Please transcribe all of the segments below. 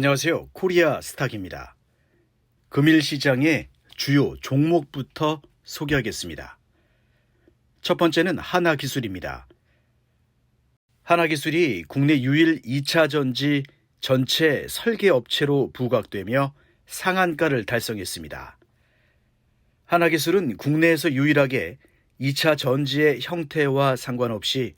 안녕하세요. 코리아 스탁입니다. 금일 시장의 주요 종목부터 소개하겠습니다. 첫 번째는 하나기술입니다. 하나기술이 국내 유일 2차 전지 전체 설계 업체로 부각되며 상한가를 달성했습니다. 하나기술은 국내에서 유일하게 2차 전지의 형태와 상관없이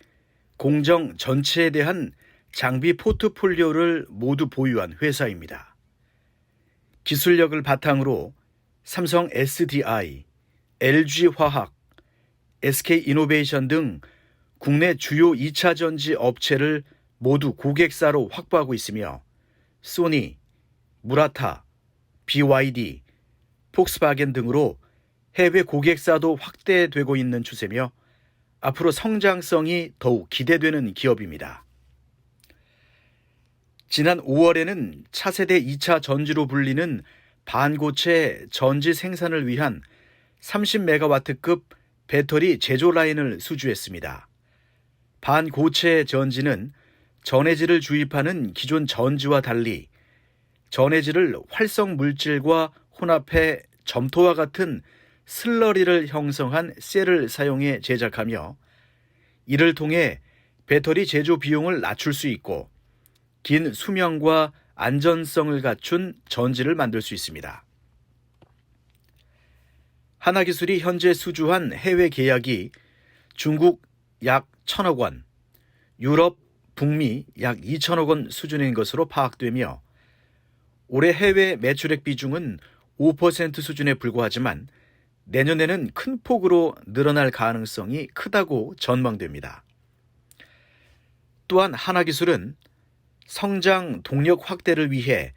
공정 전체에 대한 장비 포트폴리오를 모두 보유한 회사입니다. 기술력을 바탕으로 삼성 SDI, LG화학, SK이노베이션 등 국내 주요 2차 전지 업체를 모두 고객사로 확보하고 있으며 소니, 무라타, BYD, 폭스바겐 등으로 해외 고객사도 확대되고 있는 추세며 앞으로 성장성이 더욱 기대되는 기업입니다. 지난 5월에는 차세대 2차 전지로 불리는 반고체 전지 생산을 위한 30메가와트급 배터리 제조 라인을 수주했습니다. 반고체 전지는 전해질을 주입하는 기존 전지와 달리 전해질을 활성 물질과 혼합해 점토와 같은 슬러리를 형성한 셀을 사용해 제작하며 이를 통해 배터리 제조 비용을 낮출 수 있고 긴 수명과 안전성을 갖춘 전지를 만들 수 있습니다. 하나기술이 현재 수주한 해외 계약이 중국 약 1,000억 원, 유럽, 북미 약 2,000억 원 수준인 것으로 파악되며 올해 해외 매출액 비중은 5% 수준에 불과하지만 내년에는 큰 폭으로 늘어날 가능성이 크다고 전망됩니다. 또한 하나기술은 성장 동력 확대를 위해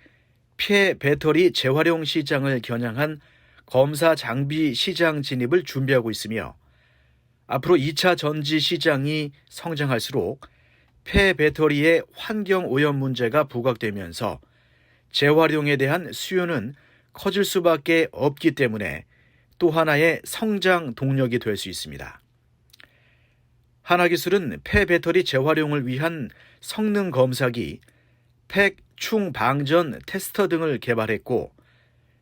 폐배터리 재활용 시장을 겨냥한 검사 장비 시장 진입을 준비하고 있으며 앞으로 2차 전지 시장이 성장할수록 폐배터리의 환경 오염 문제가 부각되면서 재활용에 대한 수요는 커질 수밖에 없기 때문에 또 하나의 성장 동력이 될 수 있습니다. 하나기술은 폐배터리 재활용을 위한 성능 검사기, 팩 충방전 테스터 등을 개발했고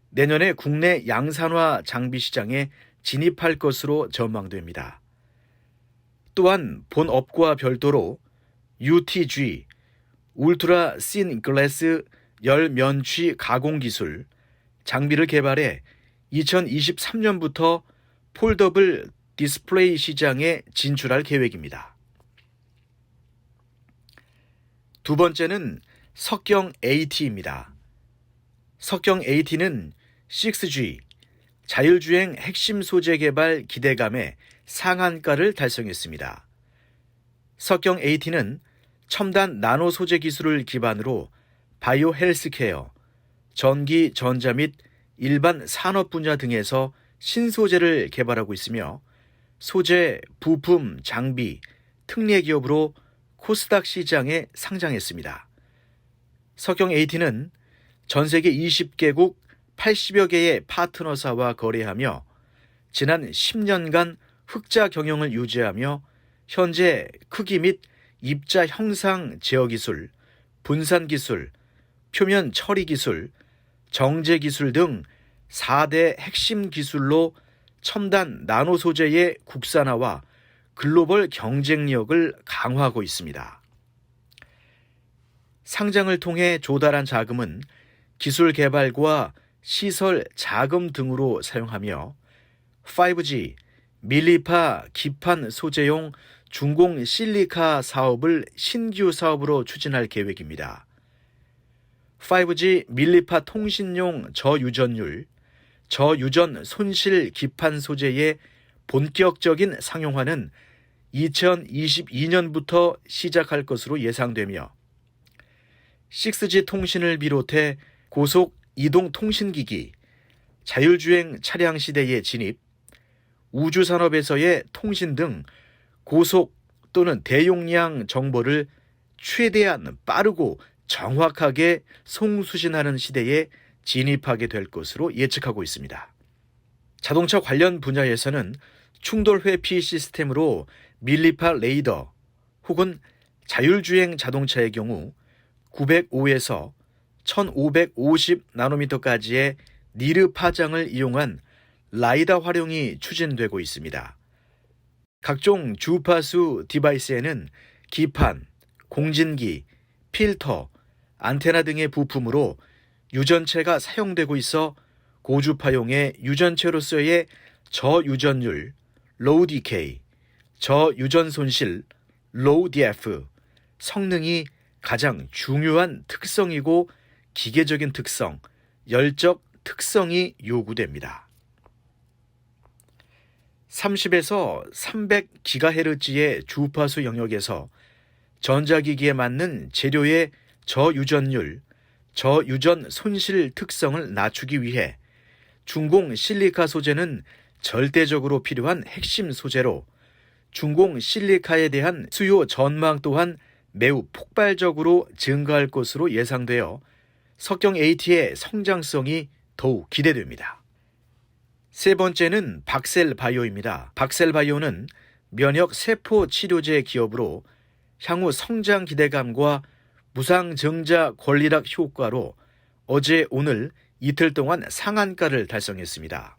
내년에 국내 양산화 장비 시장에 진입할 것으로 전망됩니다. 또한 본 업과 별도로 UTG, 울트라 씬 글래스 열 면취 가공 기술 장비를 개발해 2023년부터 폴더블 디스플레이 시장에 진출할 계획입니다. 두 번째는 석경 AT입니다. 석경 AT는 6G, 자율주행 핵심 소재 개발 기대감에 상한가를 달성했습니다. 석경 AT는 첨단 나노 소재 기술을 기반으로 바이오 헬스케어, 전기, 전자 및 일반 산업 분야 등에서 신소재를 개발하고 있으며 소재, 부품, 장비, 특례 기업으로 코스닥 시장에 상장했습니다. 석경 AT는 전 세계 20개국 80여 개의 파트너사와 거래하며 지난 10년간 흑자 경영을 유지하며 현재 크기 및 입자 형상 제어 기술, 분산 기술, 표면 처리 기술, 정제 기술 등 4대 핵심 기술로 첨단 나노 소재의 국산화와 글로벌 경쟁력을 강화하고 있습니다. 상장을 통해 조달한 자금은 기술 개발과 시설 자금 등으로 사용하며 5G, 밀리파 기판 소재용 중공 실리카 사업을 신규 사업으로 추진할 계획입니다. 5G 밀리파 통신용 저유전율, 저유전 손실 기판 소재의 본격적인 상용화는 2022년부터 시작할 것으로 예상되며 6G 통신을 비롯해 고속 이동 통신기기, 자율주행 차량 시대의 진입, 우주산업에서의 통신 등 고속 또는 대용량 정보를 최대한 빠르고 정확하게 송수신하는 시대에 진입하게 될 것으로 예측하고 있습니다. 자동차 관련 분야에서는 충돌 회피 시스템으로 밀리파 레이더 혹은 자율주행 자동차의 경우 905에서 1550나노미터까지의 니르 파장을 이용한 라이다 활용이 추진되고 있습니다. 각종 주파수 디바이스에는 기판, 공진기, 필터, 안테나 등의 부품으로 유전체가 사용되고 있어 고주파용의 유전체로서의 저유전율, low decay, 저유전 손실, low df, 성능이 가장 중요한 특성이고 기계적인 특성, 열적 특성이 요구됩니다. 30에서 300GHz의 주파수 영역에서 전자기기에 맞는 재료의 저유전율, 저유전 손실 특성을 낮추기 위해 중공 실리카 소재는 절대적으로 필요한 핵심 소재로 중공 실리카에 대한 수요 전망 또한 매우 폭발적으로 증가할 것으로 예상되어 석경 AT의 성장성이 더욱 기대됩니다. 세 번째는 박셀바이오입니다. 박셀바이오는 면역 세포 치료제 기업으로 향후 성장 기대감과 무상증자 권리락 효과로 어제 오늘 이틀 동안 상한가를 달성했습니다.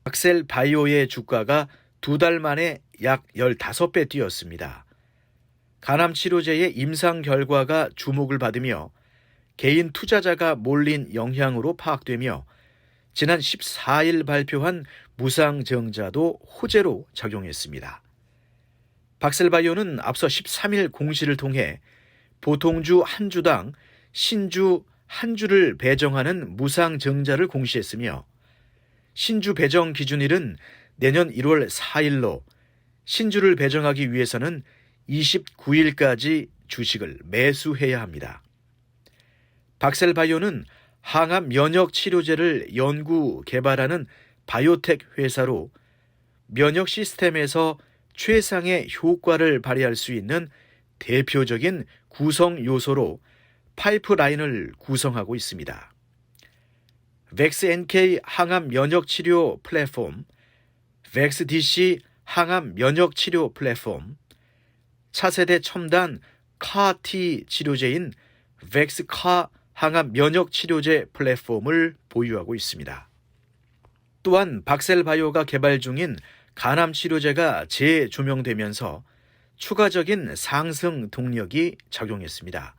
박셀바이오의 주가가 2달 만에 약 15배 뛰었습니다. 간암 치료제의 임상 결과가 주목을 받으며 개인 투자자가 몰린 영향으로 파악되며 지난 14일 발표한 무상증자도 호재로 작용했습니다. 박셀바이오는 앞서 13일 공시를 통해 보통주 한 주당 신주 한 주를 배정하는 무상증자를 공시했으며 신주 배정 기준일은 내년 1월 4일로 신주를 배정하기 위해서는 29일까지 주식을 매수해야 합니다. 박셀바이오는 항암 면역 치료제를 연구 개발하는 바이오텍 회사로 면역 시스템에서 최상의 효과를 발휘할 수 있는 대표적인 구성 요소로 파이프라인을 구성하고 있습니다. 벡스NK 항암 면역 치료 플랫폼, 벡스DC 항암 면역 치료 플랫폼, 차세대 첨단 CAR-T 치료제인 벡스카 항암 면역 치료제 플랫폼을 보유하고 있습니다. 또한 박셀바이오가 개발 중인 간암 치료제가 재조명되면서 추가적인 상승 동력이 작용했습니다.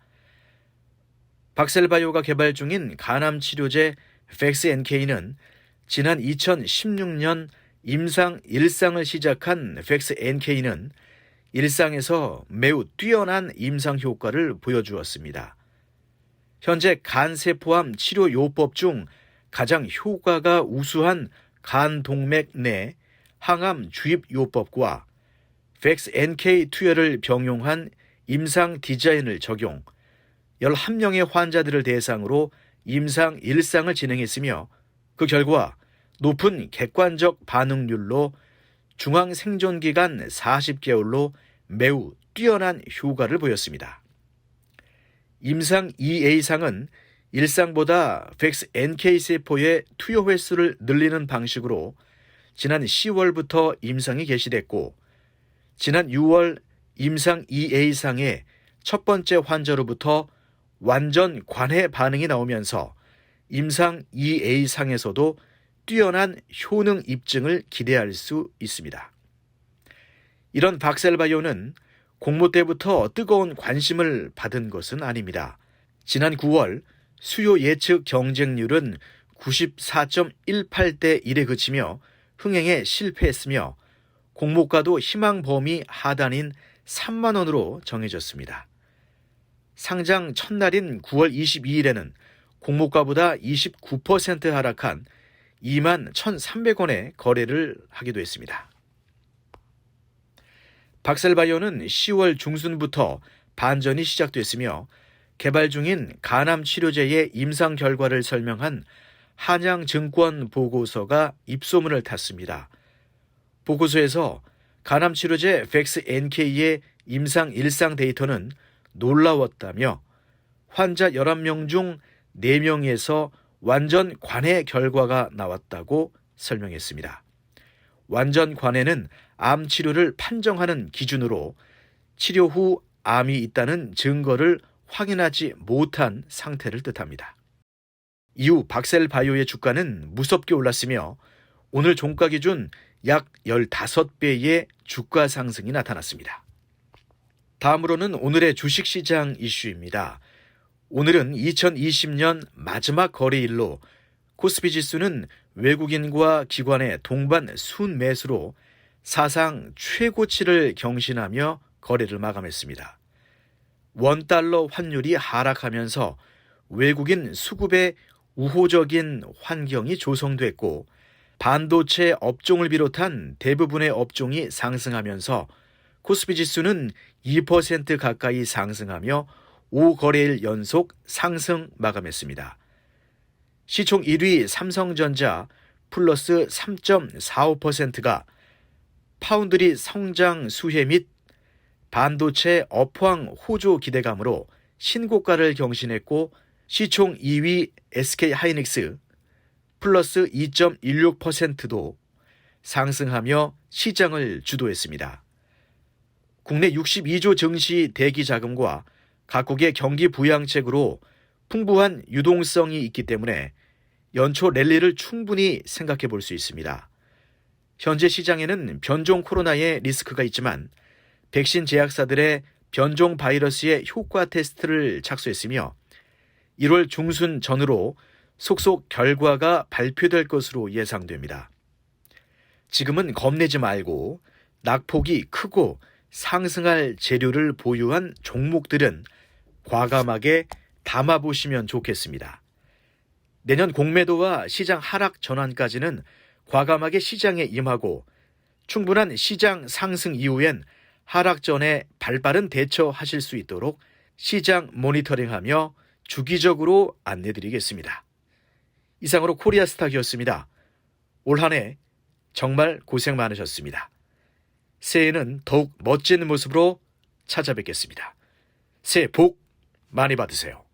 박셀바이오가 개발 중인 간암 치료제 벡스NK는 지난 2016년 임상 1상을 시작한 벡스NK는 일상에서 매우 뛰어난 임상 효과를 보여주었습니다. 현재 간세포암 치료 요법 중 가장 효과가 우수한 간동맥 내 항암 주입 요법과 벡스NK 투여를 병용한 임상 디자인을 적용, 11명의 환자들을 대상으로 임상 1상을 진행했으며 그 결과 높은 객관적 반응률로 중앙 생존기간 40개월로 매우 뛰어난 효과를 보였습니다. 임상 2A상은 1상보다 벡스NK 세포의 투여 횟수를 늘리는 방식으로 지난 10월부터 임상이 개시됐고 지난 6월 임상 2A상의 첫 번째 환자로부터 완전 관해 반응이 나오면서 임상 2A상에서도 뛰어난 효능 입증을 기대할 수 있습니다. 이런 박셀바이오는 공모 때부터 뜨거운 관심을 받은 것은 아닙니다. 지난 9월 수요 예측 경쟁률은 94.18대 1에 그치며 흥행에 실패했으며 공모가도 희망 범위 하단인 3만 원으로 정해졌습니다. 상장 첫날인 9월 22일에는 공모가보다 29% 하락한 2만 1,300원에 거래를 하기도 했습니다. 박셀바이오는 10월 중순부터 반전이 시작됐으며 개발 중인 간암 치료제의 임상 결과를 설명한 한양증권 보고서가 입소문을 탔습니다. 보고서에서 간암 치료제 벡스NK의 임상 1상 데이터는 놀라웠다며 환자 11명 중 4명에서 완전 관해 결과가 나왔다고 설명했습니다. 완전 관해는 암 치료를 판정하는 기준으로 치료 후 암이 있다는 증거를 확인하지 못한 상태를 뜻합니다. 이후 박셀바이오의 주가는 무섭게 올랐으며 오늘 종가 기준 약 15배의 주가 상승이 나타났습니다. 다음으로는 오늘의 주식시장 이슈입니다. 오늘은 2020년 마지막 거래일로 코스피 지수는 외국인과 기관의 동반 순매수로 사상 최고치를 경신하며 거래를 마감했습니다. 원달러 환율이 하락하면서 외국인 수급에 우호적인 환경이 조성됐고 반도체 업종을 비롯한 대부분의 업종이 상승하면서 코스피 지수는 2% 가까이 상승하며 5거래일 연속 상승 마감했습니다. 시총 1위 삼성전자 플러스 3.45%가 파운드리 성장 수혜 및 반도체 업황 호조 기대감으로 신고가를 경신했고 시총 2위 SK하이닉스 플러스 2.16%도 상승하며 시장을 주도했습니다. 국내 62조 증시 대기 자금과 각국의 경기 부양책으로 풍부한 유동성이 있기 때문에 연초 랠리를 충분히 생각해 볼 수 있습니다. 현재 시장에는 변종 코로나의 리스크가 있지만 백신 제약사들의 변종 바이러스의 효과 테스트를 착수했으며 1월 중순 전후로 속속 결과가 발표될 것으로 예상됩니다. 지금은 겁내지 말고 낙폭이 크고 상승할 재료를 보유한 종목들은 과감하게 담아보시면 좋겠습니다. 내년 공매도와 시장 하락 전환까지는 과감하게 시장에 임하고 충분한 시장 상승 이후엔 하락 전에 발빠른 대처하실 수 있도록 시장 모니터링하며 주기적으로 안내드리겠습니다. 이상으로 코리아스탁이었습니다. 올 한 해 정말 고생 많으셨습니다. 새해에는 더욱 멋진 모습으로 찾아뵙겠습니다. 새해 복 많이 받으세요.